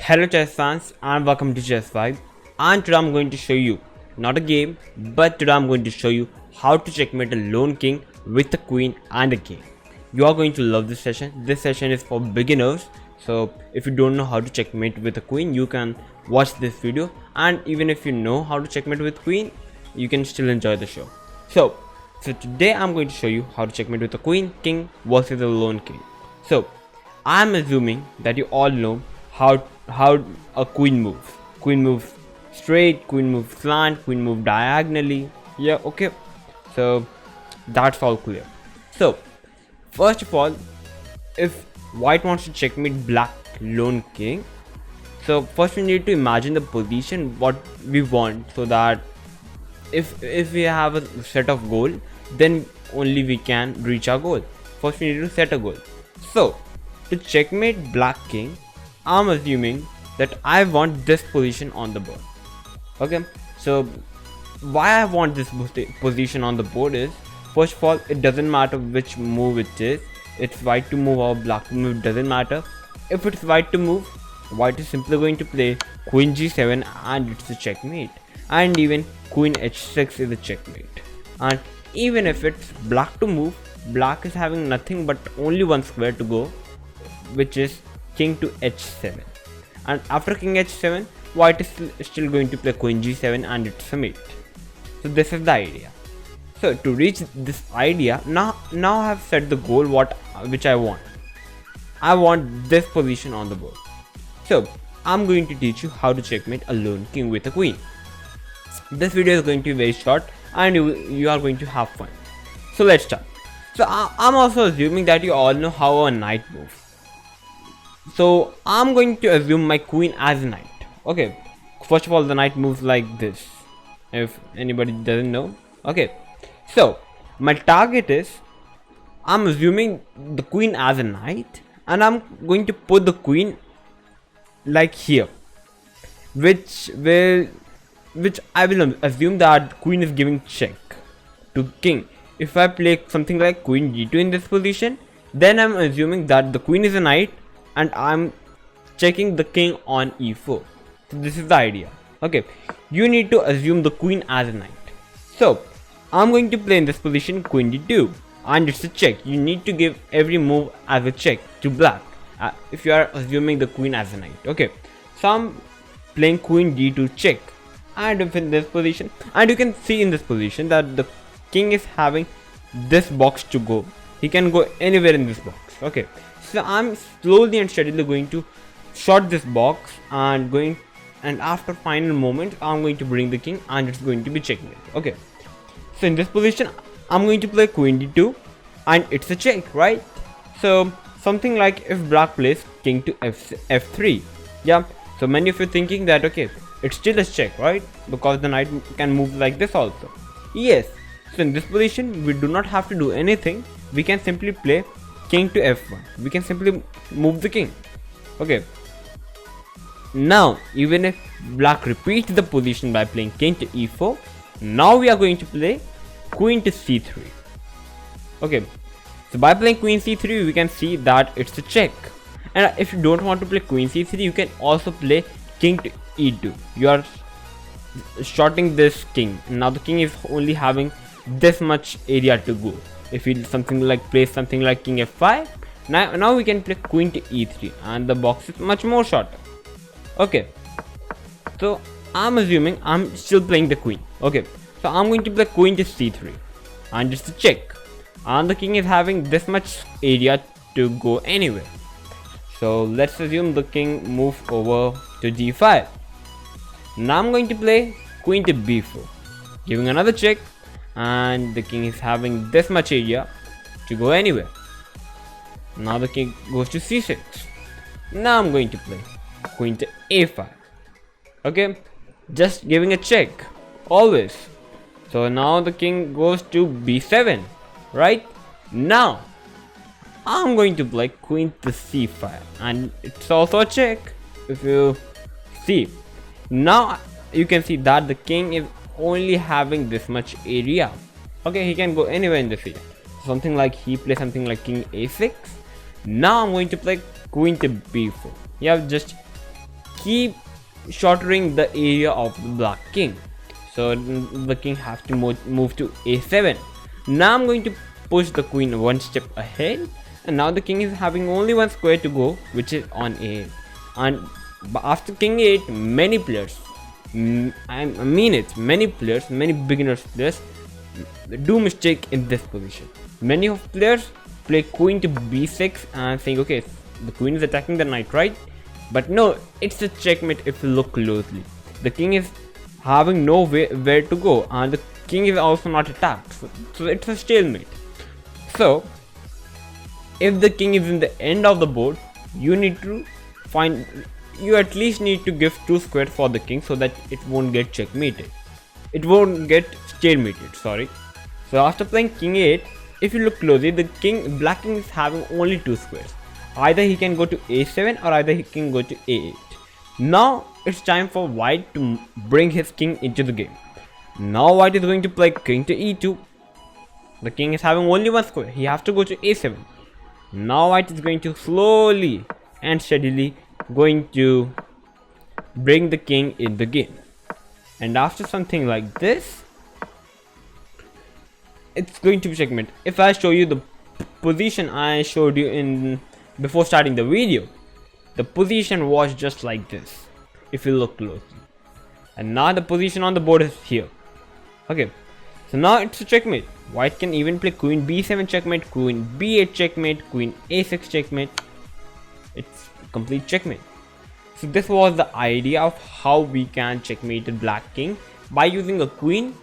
Hello chess fans and welcome to Chess Vibe, and today I'm going to show you not a game, but today I'm going to show you how to checkmate a lone king with a queen and a king. You are going to love this session. This session is for beginners, so if you don't know how to checkmate with a queen, you can watch this video, and even if you know how to checkmate with queen, you can still enjoy the show. So today I'm going to show you how to checkmate with a queen king versus a lone king. So I'm assuming that you all know how a queen moves. Queen moves straight, queen moves slant, queen moves diagonally. Yeah, okay. So that's all clear. So first of all, if white wants to checkmate black lone king, so first we need to imagine the position what we want, so that if we have a set of goal, then only we can reach our goal. First we need to set a goal. So to checkmate black king, I'm assuming that I want this position on the board. Okay, so why I want this position on the board is, first of all, it doesn't matter which move it is. It's white to move or black to move, doesn't matter. If it's white to move, white is simply going to play queen g7 and it's a checkmate. And even queen h6 is a checkmate. And even if it's black to move, black is having nothing but only one square to go, which is king to h7. And after king h7, white is still going to play queen g7 and it's a mate. So this is the idea. So to reach this idea, now I have set the goal which I want. I want this position on the board. So I'm going to teach you how to checkmate a lone king with a queen. This video is going to be very short and you are going to have fun. So let's start. So I'm also assuming that you all know how a knight moves. So I'm going to assume my queen as a knight. Okay, first of all, the knight moves like this, if anybody doesn't know. Okay, so my target is, I'm assuming the queen as a knight, and I'm going to put the queen like here, which I will assume that queen is giving check to king. If I play something like queen g2 in this position, then I'm assuming that the queen is a knight and I'm checking the king on e4. So this is the idea. Okay, you need to assume the queen as a knight. So I'm going to play in this position queen d2 and it's a check. You need to give every move as a check to black if you are assuming the queen as a knight. Okay, so I'm playing queen d2 check, and if in this position, and you can see in this position that the king is having this box to go. He can go anywhere in this box. Okay, so I'm slowly and steadily going to short this box and after final moment I'm going to bring the king and it's going to be checkmate. Okay, so in this position I'm going to play queen d2 and it's a check, right? So something like if black plays king to f3. Yeah, so many of you thinking that okay, it's still a check, right? Because the knight can move like this also. Yes, so in this position we do not have to do anything. We can simply play king to f1. We can simply move the king. Okay, now even if black repeats the position by playing king to e4, now we are going to play queen to c3. Okay, so by playing queen c3 we can see that it's a check. And if you don't want to play queen c3, you can also play king to e2. You are shorting this king. Now the king is only having this much area to go. If we play something like king f5, now we can play queen to e3 and the box is much more shorter. Okay, so I'm assuming I'm still playing the queen. Okay, so I'm going to play queen to c3 and it's a check, and the king is having this much area to go anywhere. So let's assume the king moves over to g5. Now I'm going to play queen to b4, giving another check, and the king is having this much area to go anywhere. Now the king goes to c6. Now I'm going to play queen to a5. Okay, just giving a check always. So now the king goes to b7, right? Now I'm going to play queen to c5 and it's also a check. If you see, now you can see that the king is only having this much area. Okay, he can go anywhere in the field. Something like he plays something like king a6. Now I'm going to play queen to b4. Yeah, just keep shortening the area of the black king. So the king has to move to a7. Now I'm going to push the queen one step ahead, and now the king is having only one square to go, which is on a8. And after king 8, many players, I mean it, many players, many beginners players do mistake in this position. Many of players play queen to b6 and think, okay, the queen is attacking the knight, right? But no, it's a checkmate if you look closely. The king is having no where to go, and the king is also not attacked, so it's a stalemate. So if the king is in the end of the board, you at least need to give 2 squares for the king so that it won't get checkmated. It won't get stalemated, sorry. So after playing king 8, if you look closely, the black king is having only 2 squares. Either he can go to a7 or either he can go to a8. Now it's time for white to bring his king into the game. Now white is going to play king to e2. The king is having only 1 square. He has to go to a7. Now white is going to slowly and steadily going to bring the king in the game. And after something like this, it's going to be checkmate. If I show you the position I showed you in before starting the video, the position was just like this if you look closely. And now the position on the board is here. Okay, so now it's a checkmate. White can even play queen b7 checkmate, queen b8 checkmate, queen a6 checkmate. It's complete checkmate. So this was the idea of how we can checkmate the black king by using a queen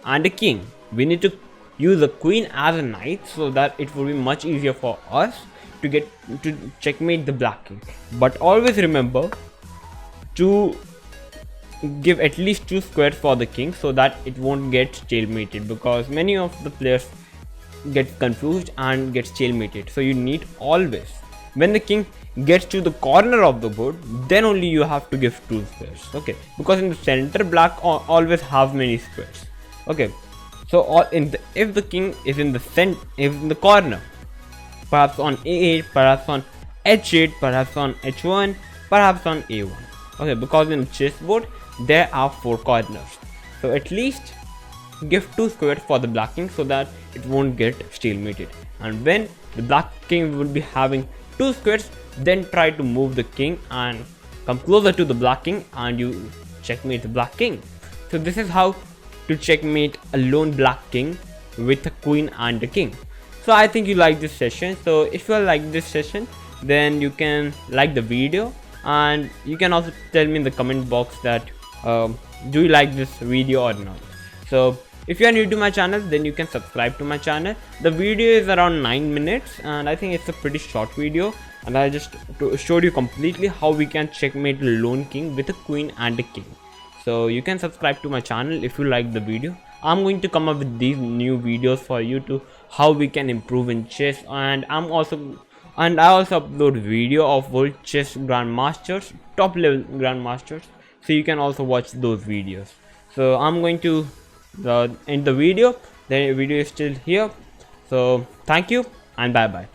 and a king. We need to use a queen as a knight so that it will be much easier for us to checkmate the black king. But always remember to give at least 2 squares for the king so that it won't get stalemated, because many of the players get confused and get stalemated. So you need always, when the king gets to the corner of the board, then only you have to give 2 squares. Okay, because in the center black always have many squares. Okay, so if the king is in the corner, perhaps on a8, perhaps on h8, perhaps on h1, perhaps on a1. Okay, because in chessboard there are 4 corners, so at least give 2 squares for the black king so that it won't get stalemated. And when the black king will be having 2 squares, then try to move the king and come closer to the black king and you checkmate the black king. So this is how to checkmate a lone black king with a queen and a king. So I think you like this session. So if you like this session, then you can like the video, and you can also tell me in the comment box that do you like this video or not. So if you are new to my channel, then you can subscribe to my channel. The video is around 9 minutes and I think it's a pretty short video, and I just showed you completely how we can checkmate a lone king with a queen and a king. So you can subscribe to my channel if you like the video. I'm going to come up with these new videos for you to how we can improve in chess, and I also upload video of world chess grandmasters, top level grandmasters, so you can also watch those videos. So I'm going to end the video. The video is still here, so thank you and bye bye.